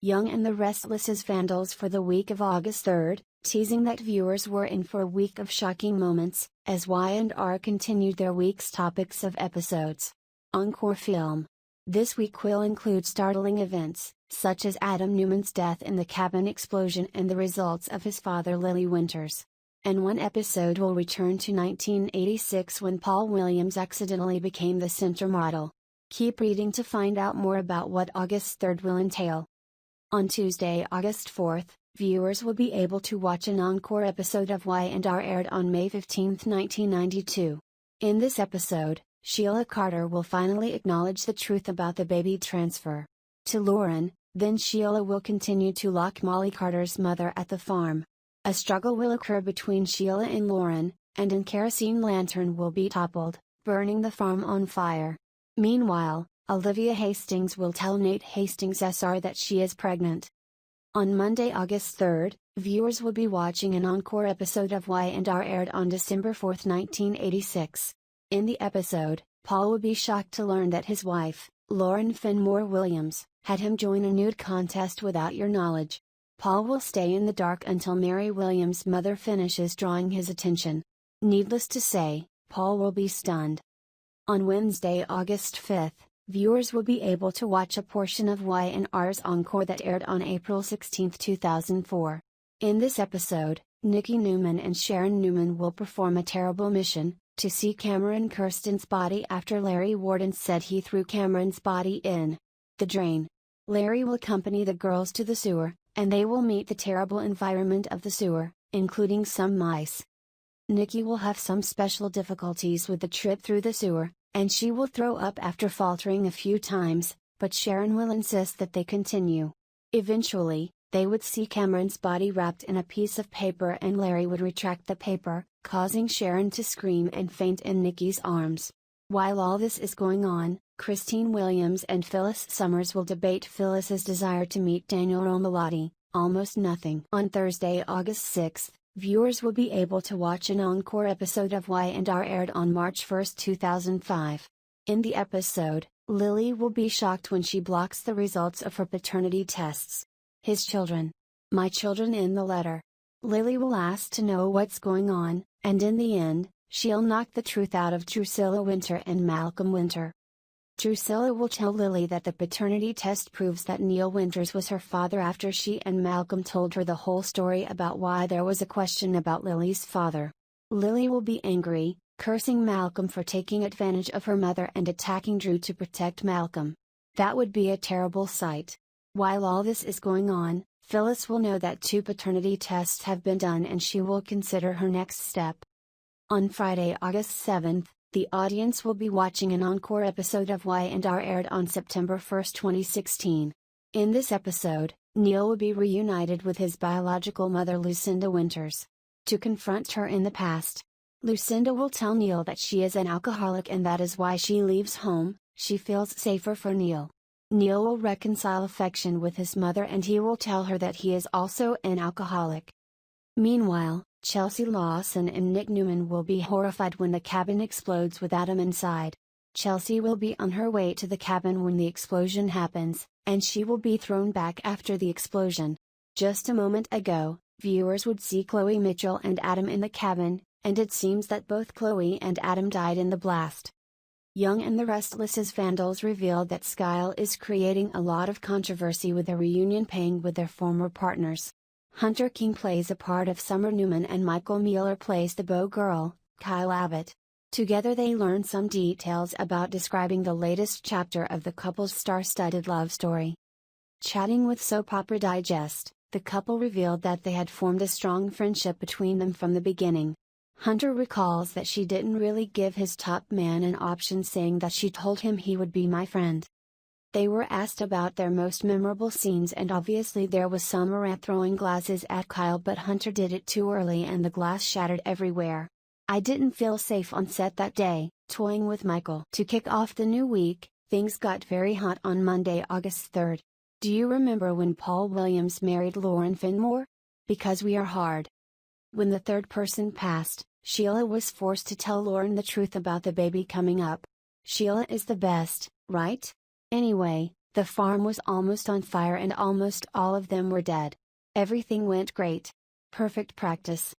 Young and the Restless as vandals for the week of August 3rd, teasing that viewers were in for a week of shocking moments, as Y&R continued their week's topics of episodes. Encore film. This week will include startling events, such as Adam Newman's death in the cabin explosion and the results of his father Winters. And one episode will return to 1986 when Paul Williams accidentally became the center model. Keep reading to find out more about what August 3rd will entail. On Tuesday, August 4th, viewers will be able to watch an encore episode of Y&R aired on May 15, 1992. In this episode, Sheila Carter will finally acknowledge the truth about the baby transfer to Lauren, then Sheila will continue to lock Molly Carter's mother at the farm. A struggle will occur between Sheila and Lauren, and a kerosene lantern will be toppled, burning the farm on fire. Meanwhile, Olivia Hastings will tell Nate Hastings Sr. that she is pregnant. On Monday, August 3rd, viewers will be watching an encore episode of Y&R aired on December 4, 1986. In the episode, Paul will be shocked to learn that his wife, Lauren Fenmore Williams, had him join a nude contest without your knowledge. Paul will stay in the dark until Mary Williams' mother finishes drawing his attention. Needless to say, Paul will be stunned. On Wednesday, August 5th, viewers will be able to watch a portion of Y&R's encore that aired on April 16, 2004. In this episode, Nikki Newman and Sharon Newman will perform a terrible mission, to see Cameron Kirsten's body after Larry Warden said he threw Cameron's body in the drain. Larry will accompany the girls to the sewer, and they will meet the terrible environment of the sewer, including some mice. Nikki will have some special difficulties with the trip through the sewer, and she will throw up after faltering a few times, but Sharon will insist that they continue. Eventually, they would see Cameron's body wrapped in a piece of paper and Larry would retract the paper, causing Sharon to scream and faint in Nikki's arms. While all this is going on, Christine Williams and Phyllis Summers will debate Phyllis's desire to meet Daniel Romalotti, almost nothing. On Thursday, August 6th, viewers will be able to watch an encore episode of Y&R aired on March 1, 2005. In the episode, Lily will be shocked when she blocks the results of her paternity tests. His children. My children in the letter. Lily will ask to know what's going on, and in the end, she'll knock the truth out of Drusilla Winter and Malcolm Winter. Drusilla will tell Lily that the paternity test proves that Neil Winters was her father after she and Malcolm told her the whole story about why there was a question about Lily's father. Lily will be angry, cursing Malcolm for taking advantage of her mother and attacking Drew to protect Malcolm. That would be a terrible sight. While all this is going on, Phyllis will know that 2 paternity tests have been done and she will consider her next step. On Friday, August 7th, the audience will be watching an encore episode of Y&R aired on September 1, 2016. In this episode, Neil will be reunited with his biological mother Lucinda Winters. To confront her in the past, Lucinda will tell Neil that she is an alcoholic and that is why she leaves home. She feels safer for Neil. Neil will reconcile affection with his mother and he will tell her that he is also an alcoholic. Meanwhile, Chelsea Lawson and Nick Newman will be horrified when the cabin explodes with Adam inside. Chelsea will be on her way to the cabin when the explosion happens, and she will be thrown back after the explosion. Just a moment ago, viewers would see Chloe Mitchell and Adam in the cabin, and it seems that both Chloe and Adam died in the blast. Young and the Restless as vandals revealed that Skyle is creating a lot of controversy with a reunion paying with their former partners. Hunter King plays a part of Summer Newman and Michael Mueller plays the beau girl, Kyle Abbott. Together they learn some details about describing the latest chapter of the couple's star-studded love story. Chatting with Soap Opera Digest, the couple revealed that they had formed a strong friendship between them from the beginning. Hunter recalls that she didn't really give his top man an option, saying that she told him he would be my friend. They were asked about their most memorable scenes and obviously there was Summer throwing glasses at Kyle, but Hunter did it too early and the glass shattered everywhere. I didn't feel safe on set that day, toying with Michael. To kick off the new week, things got very hot on Monday, August 3rd. Do you remember when Paul Williams married Lauren Fenmore? Because we are hard. When the third person passed, Sheila was forced to tell Lauren the truth about the baby coming up. Sheila is the best, right? Anyway, The farm was almost on fire and almost all of them were dead. Everything went great. Perfect practice.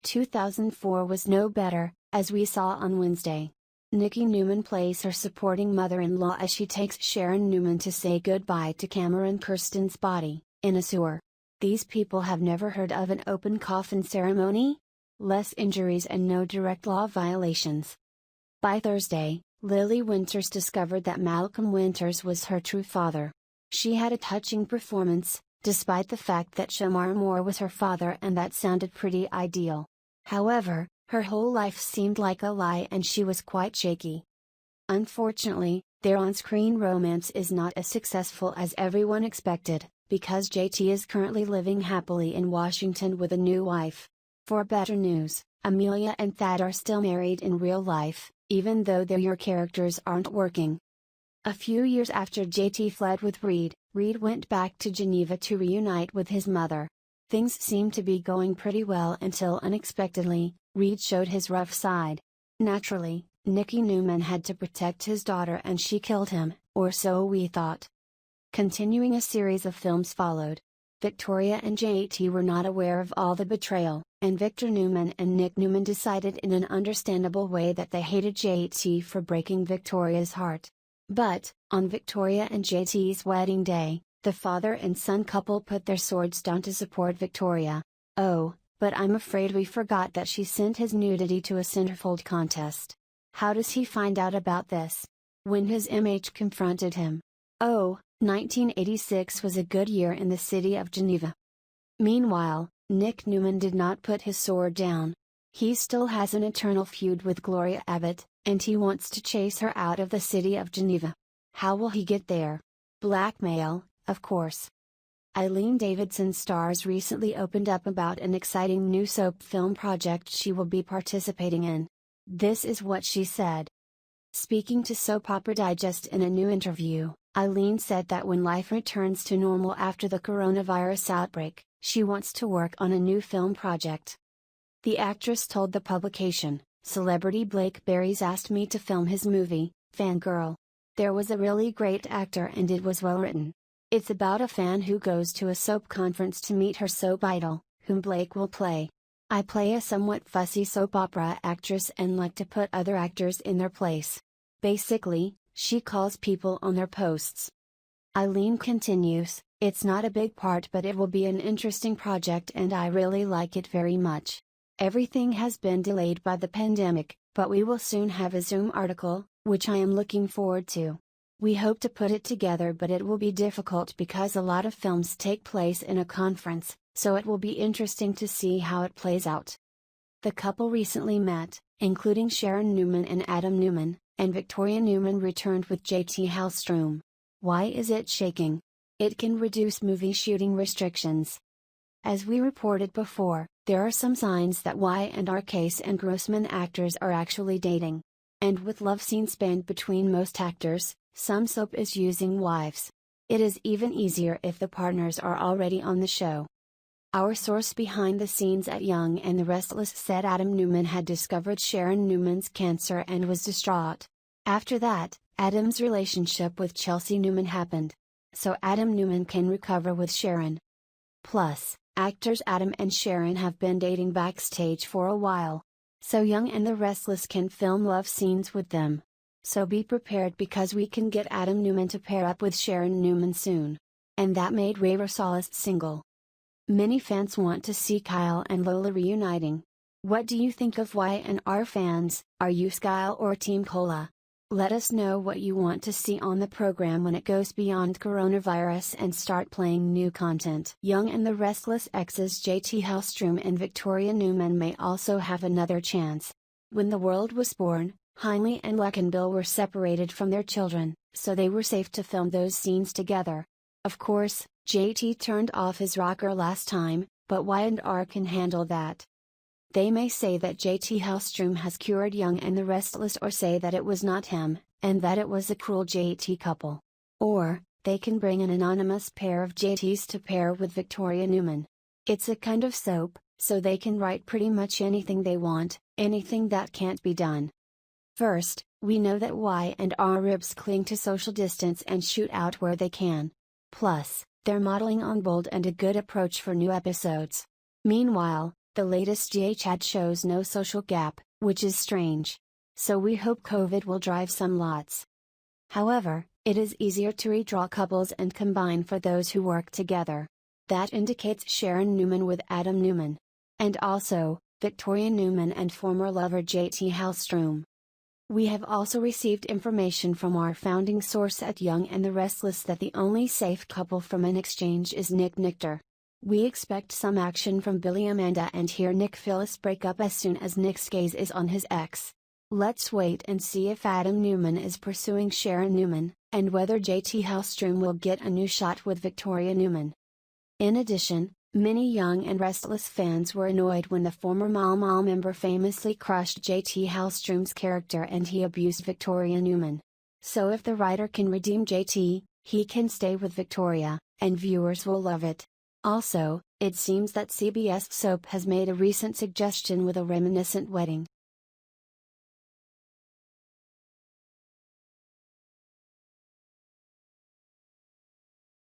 2004 was no better, as we saw on Wednesday. Nikki Newman plays her supporting mother-in-law as she takes Sharon Newman to say goodbye to Cameron Kirsten's body, in a sewer. These people have never heard of an open coffin ceremony? Less injuries and no direct law violations. By Thursday, Lily Winters discovered that Malcolm Winters was her true father. She had a touching performance, despite the fact that Shamar Moore was her father and that sounded pretty ideal. However, her whole life seemed like a lie and she was quite shaky. Unfortunately, their on-screen romance is not as successful as everyone expected, because JT is currently living happily in Washington with a new wife. For better news, Amelia and Thad are still married in real life, even though their characters aren't working. A few years after JT fled with Reed went back to Geneva to reunite with his mother. Things seemed to be going pretty well until unexpectedly, Reed showed his rough side. Naturally, Nikki Newman had to protect his daughter and she killed him, or so we thought. Continuing a series of films followed. Victoria and JT were not aware of all the betrayal, and Victor Newman and Nick Newman decided in an understandable way that they hated JT for breaking Victoria's heart. But, on Victoria and JT's wedding day, the father and son couple put their swords down to support Victoria. Oh, but I'm afraid we forgot that she sent his nudity to a centerfold contest. How does he find out about this? When his MH confronted him. Oh, 1986 was a good year in the city of Geneva. Meanwhile, Nick Newman did not put his sword down. He still has an eternal feud with Gloria Abbott, and he wants to chase her out of the city of Geneva. How will he get there? Blackmail, of course. Eileen Davidson's Stars recently opened up about an exciting new soap film project she will be participating in. This is what she said. Speaking to Soap Opera Digest in a new interview, Eileen said that when life returns to normal after the coronavirus outbreak, she wants to work on a new film project. The actress told the publication, "Celebrity Blake Berry's asked me to film his movie, Fangirl. There was a really great actor and it was well written. It's about a fan who goes to a soap conference to meet her soap idol, whom Blake will play. I play a somewhat fussy soap opera actress and like to put other actors in their place. Basically, she calls people on their posts." Eileen continues, "It's not a big part but it will be an interesting project and I really like it very much. Everything has been delayed by the pandemic, but we will soon have a Zoom article, which I am looking forward to. We hope to put it together but it will be difficult because a lot of films take place in a conference, so it will be interesting to see how it plays out." The couple recently met, including Sharon Newman and Adam Newman, and Victoria Newman returned with JT Hallstrom. Why is it shaking? It can reduce movie shooting restrictions. As we reported before, there are some signs that Y&R Case and Grossman actors are actually dating. And with love scenes banned between most actors, some soap is using wives. It is even easier if the partners are already on the show. Our source behind the scenes at Young and the Restless said Adam Newman had discovered Sharon Newman's cancer and was distraught. After that, Adam's relationship with Chelsea Newman happened. So Adam Newman can recover with Sharon. Plus, actors Adam and Sharon have been dating backstage for a while. So Young and the Restless can film love scenes with them. So be prepared because we can get Adam Newman to pair up with Sharon Newman soon. And that made Ray Rosales single. Many fans want to see Kyle and Lola reuniting. What do you think of Y&R fans? Are you Skyle or Team Cola? Let us know what you want to see on the program when it goes beyond coronavirus and start playing new content. Young and the Restless exes JT Hallstrom and Victoria Newman may also have another chance. When the world was born, Heinle and Luckenbill were separated from their children, so they were safe to film those scenes together. Of course, JT turned off his rocker last time, but Y&R can handle that. They may say that JT Hallstrom has cured Young and the Restless or say that it was not him, and that it was a cruel JT couple. Or, they can bring an anonymous pair of JTs to pair with Victoria Newman. It's a kind of soap, so they can write pretty much anything they want, anything that can't be done. First, We know that Y and R ribs cling to social distance and shoot out where they can. Plus, they're modeling on bold and a good approach for new episodes. Meanwhile, the latest GH ad shows no social gap, which is strange. So we hope COVID will drive some lots. However, it is easier to redraw couples and combine for those who work together. That indicates Sharon Newman with Adam Newman. And also, Victoria Newman and former lover J.T. Hallstrom. We have also received information from our founding source at Young and the Restless that the only safe couple from an exchange is Nick Nichter. We expect some action from Billy Amanda and hear Nick Phyllis break up as soon as Nick's gaze is on his ex. Let's wait and see if Adam Newman is pursuing Sharon Newman, and whether J.T. Hallstrom will get a new shot with Victoria Newman. In addition, many Young and Restless fans were annoyed when the former Mal Mal member famously crushed J.T. Hallstrom's character and he abused Victoria Newman. So if the writer can redeem J.T., he can stay with Victoria, and viewers will love it. Also, it seems that CBS Soap has made a recent suggestion with a reminiscent wedding.